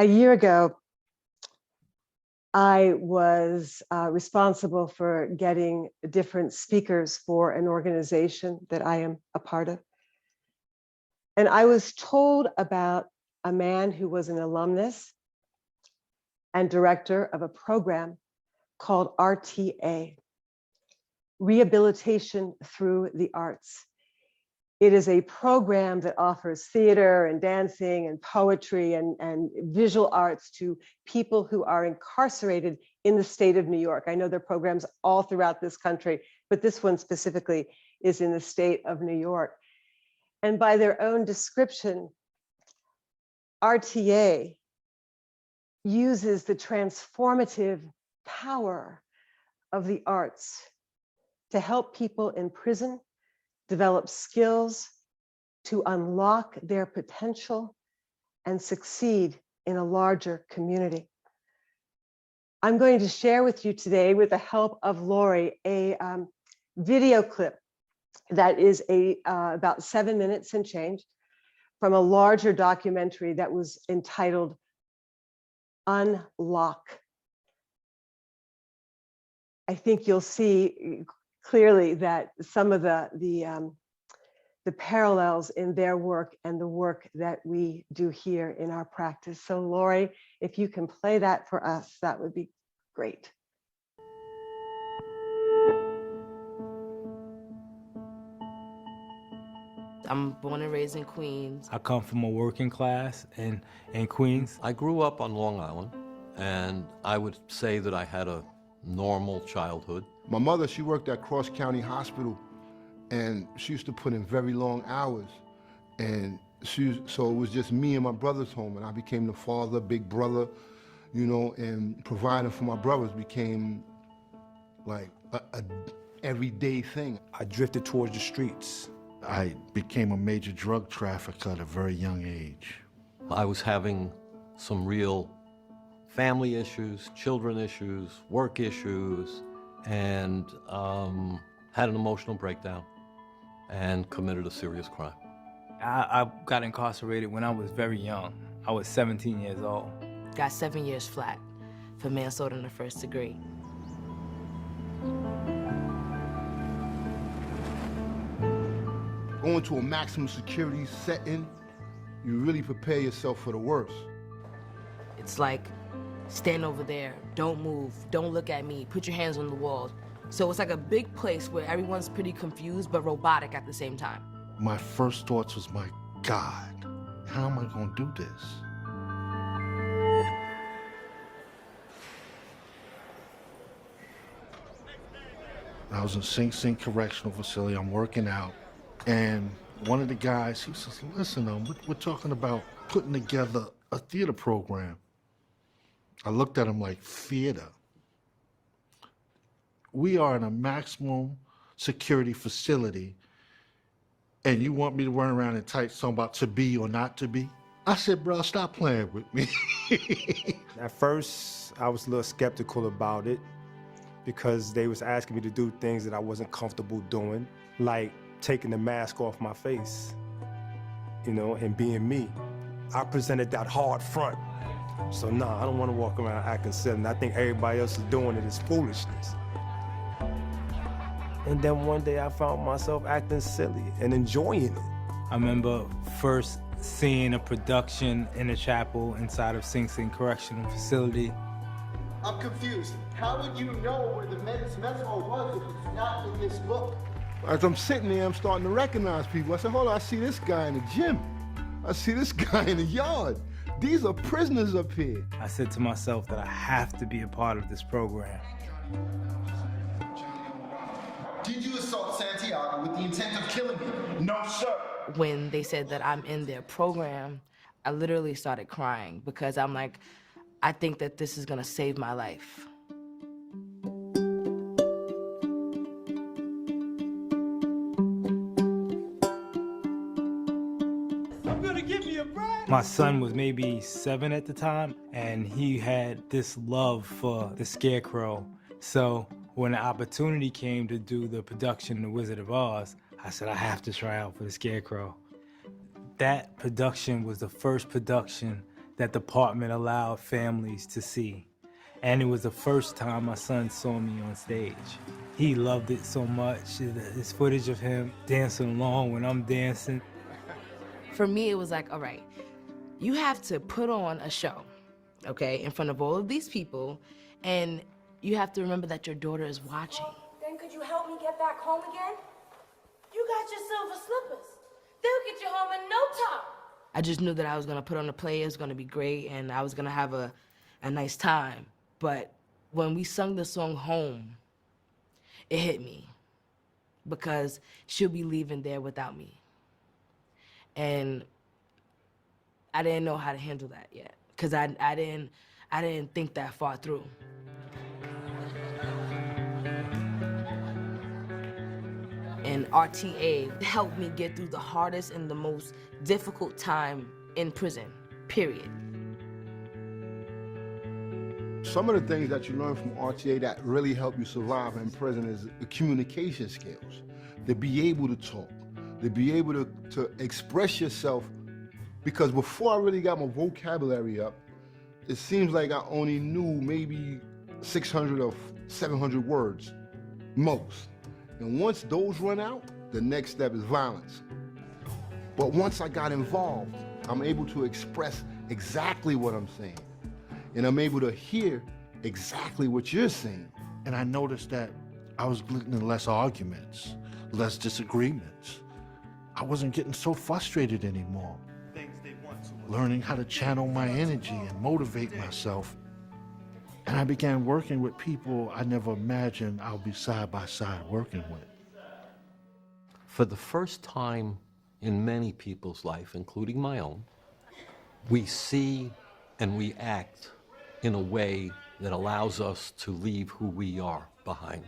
A year ago, I was responsible for getting different speakers for an organization that I am a part of. And I was told about a man who was an alumnus and director of a program called RTA, Rehabilitation Through the Arts. It is a program that offers theater and dancing and poetry and visual arts to people who are incarcerated in the state of New York. I know there are programs all throughout this country, but this one specifically is in the state of New York. And by their own description, RTA uses the transformative power of the arts to help people in prison develop skills to unlock their potential and succeed in a larger community. I'm going to share with you today, with the help of Lori, a video clip that is about 7 minutes and change from a larger documentary that was entitled Unlock. I think you'll see clearly that some of the parallels in their work and the work that we do here in our practice. So Lori, if you can play that for us, that would be great. I'm born and raised in Queens. I come from a working class in Queens. I grew up on Long Island, and I would say that I had a normal childhood. My mother, she worked at Cross County Hospital, and she used to put in very long hours. And so it was just me and my brother's home, and I became the father, big brother, you know, and providing for my brothers became like a everyday thing. I drifted towards the streets. I became a major drug trafficker at a very young age. I was having some real family issues, children issues, work issues, and had an emotional breakdown and committed a serious crime. I got incarcerated when I was very young. I was 17 years old. Got 7 years flat for manslaughter in the first degree. Going to a maximum security setting, you really prepare yourself for the worst. It's like, stand over there, don't move, don't look at me, put your hands on the wall. So it's like a big place where everyone's pretty confused but robotic at the same time. My first thoughts was, my God, how am I gonna do this? I was in Sing Sing Correctional Facility, I'm working out, and one of the guys, he says, listen, we're talking about putting together a theater program. I looked at him like, theater? We are in a maximum security facility, and you want me to run around and type something about to be or not to be? I said, bro, stop playing with me. At first, I was a little skeptical about it because they was asking me to do things that I wasn't comfortable doing, like taking the mask off my face, you know, and being me. I presented that hard front. So nah, I don't want to walk around acting silly, and I think everybody else is doing it is foolishness. And then one day I found myself acting silly and enjoying it. I remember first seeing a production in a chapel inside of Sing Sing Correctional Facility. I'm confused. How would you know where the men's hall was if it's not in this book? As I'm sitting there, I'm starting to recognize people. I said, hold on, I see this guy in the gym. I see this guy in the yard. These are prisoners up here. I said to myself that I have to be a part of this program. Did you assault Santiago with the intent of killing him? No, sir. When they said that I'm in their program, I literally started crying because I'm like, I think that this is gonna save my life. My son was maybe 7 at the time, and he had this love for the Scarecrow. So when the opportunity came to do the production, The Wizard of Oz, I said, I have to try out for the Scarecrow. That production was the first production that department allowed families to see. And it was the first time my son saw me on stage. He loved it so much. His footage of him dancing along when I'm dancing. For me, it was like, all right, you have to put on a show, okay, in front of all of these people, and you have to remember that your daughter is watching. Then could you help me get back home again? You got your silver slippers. They'll get you home in no time. I just knew that I was gonna put on a play, it was gonna be great, and I was gonna have a nice time. But when we sung the song Home, it hit me because she'll be leaving there without me. And I didn't know how to handle that yet because I didn't think that far through. And RTA helped me get through the hardest and the most difficult time in prison, period. Some of the things that you learn from RTA that really help you survive in prison is the communication skills, to be able to talk, to be able to express yourself. Because before I really got my vocabulary up, it seems like I only knew maybe 600 or 700 words, most. And once those run out, the next step is violence. But once I got involved, I'm able to express exactly what I'm saying. And I'm able to hear exactly what you're saying. And I noticed that I was getting in less arguments, less disagreements. I wasn't getting so frustrated anymore. Learning how to channel my energy and motivate myself. And I began working with people I never imagined I'll be side by side working with. For the first time in many people's life, including my own, we see and we act in a way that allows us to leave who we are behind,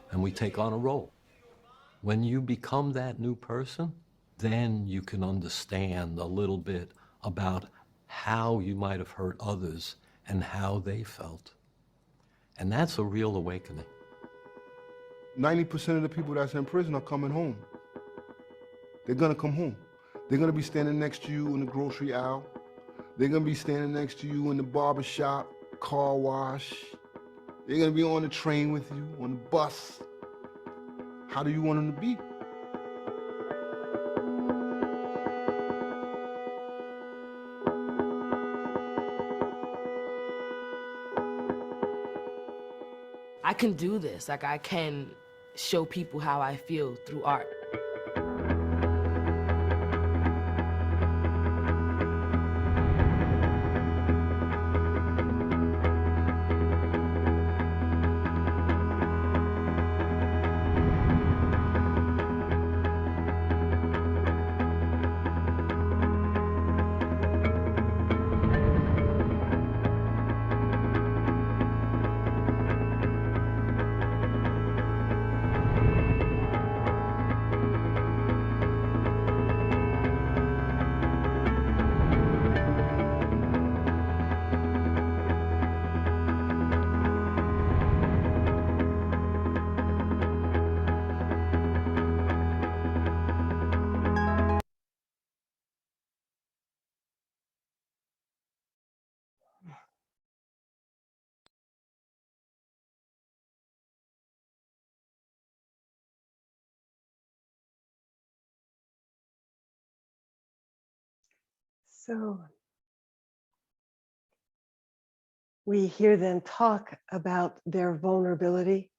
and we take on a role. When you become that new person, then you can understand a little bit about how you might have hurt others and how they felt. And that's a real awakening. 90% of the people that's in prison are coming home. They're gonna come home. They're gonna be standing next to you in the grocery aisle. They're gonna be standing next to you in the barber shop, car wash. They're gonna be on the train with you, on the bus. How do you want them to be? I can do this, like I can show people how I feel through art. So we hear them talk about their vulnerability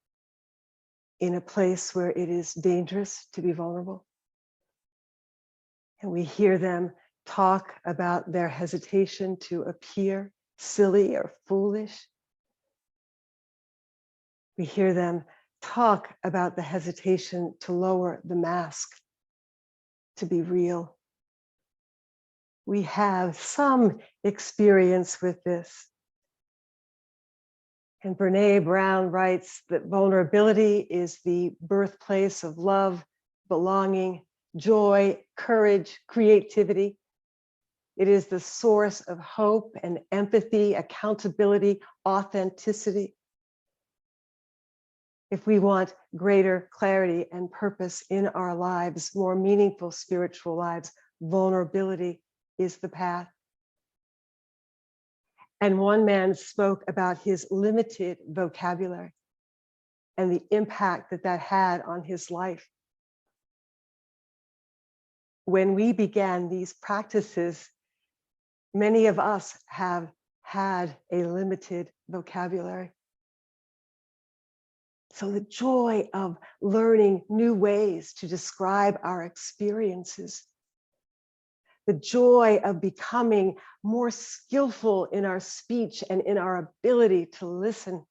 in a place where it is dangerous to be vulnerable. And we hear them talk about their hesitation to appear silly or foolish. We hear them talk about the hesitation to lower the mask, to be real. We have some experience with this. And Brené Brown writes that vulnerability is the birthplace of love, belonging, joy, courage, creativity. It is the source of hope and empathy, accountability, authenticity. If we want greater clarity and purpose in our lives, more meaningful spiritual lives, vulnerability is the path. And one man spoke about his limited vocabulary and the impact that that had on his life. When we began these practices, many of us have had a limited vocabulary. So the joy of learning new ways to describe our experiences, the joy of becoming more skillful in our speech and in our ability to listen.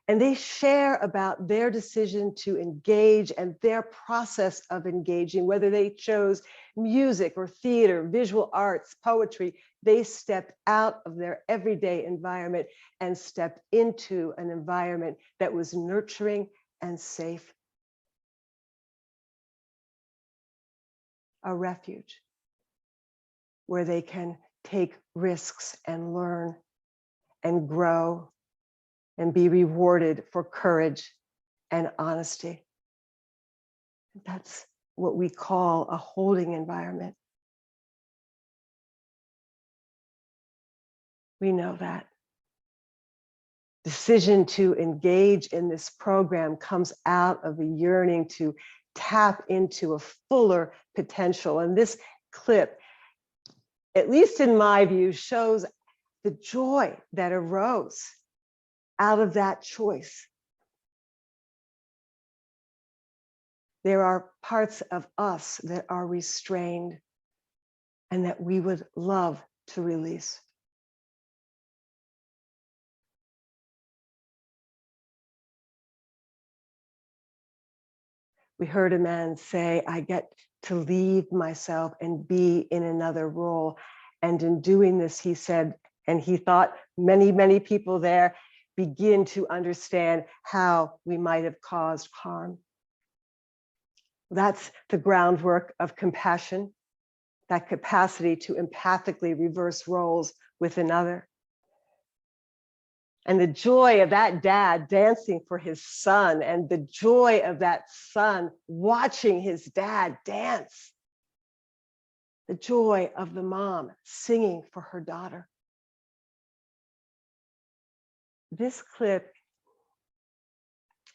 And they share about their decision to engage and their process of engaging, whether they chose music or theater, visual arts, poetry. They stepped out of their everyday environment and stepped into an environment that was nurturing and safe. A refuge where they can take risks and learn and grow and be rewarded for courage and honesty. That's what we call a holding environment. We know that. Decision to engage in this program comes out of a yearning to tap into a fuller potential. And this clip, at least in my view, shows the joy that arose out of that choice. There are parts of us that are restrained and that we would love to release. We heard a man say, I get to leave myself and be in another role. And in doing this, he said, and he thought many, many people there begin to understand how we might have caused harm. That's the groundwork of compassion, that capacity to empathically reverse roles with another. And the joy of that dad dancing for his son, and the joy of that son watching his dad dance. The joy of the mom singing for her daughter. This clip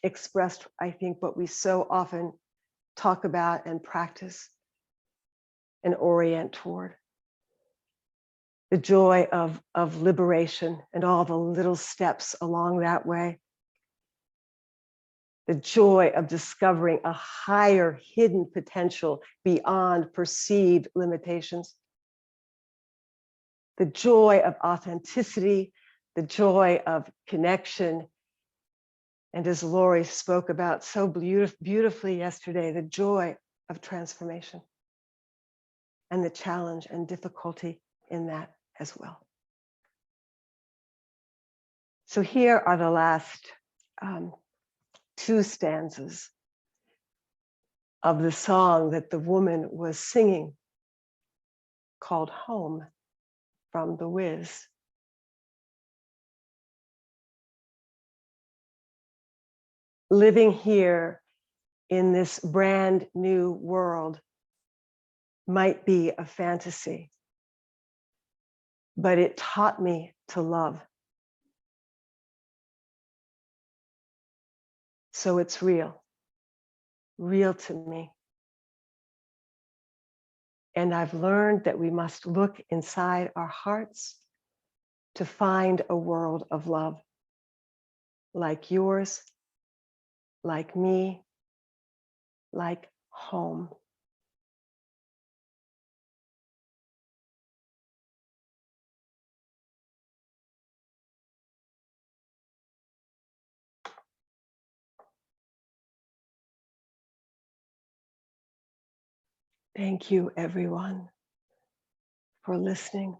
expressed, I think, what we so often talk about and practice and orient toward. The joy of liberation and all the little steps along that way. The joy of discovering a higher hidden potential beyond perceived limitations. The joy of authenticity, the joy of connection. And as Lori spoke about so beautifully yesterday, the joy of transformation and the challenge and difficulty in that as well. So here are the last two stanzas of the song that the woman was singing, called Home, from The Wiz. Living here in this brand new world might be a fantasy, but it taught me to love. So it's real to me. And I've learned that we must look inside our hearts to find a world of love, like yours, like me, like home. Thank you, everyone, for listening.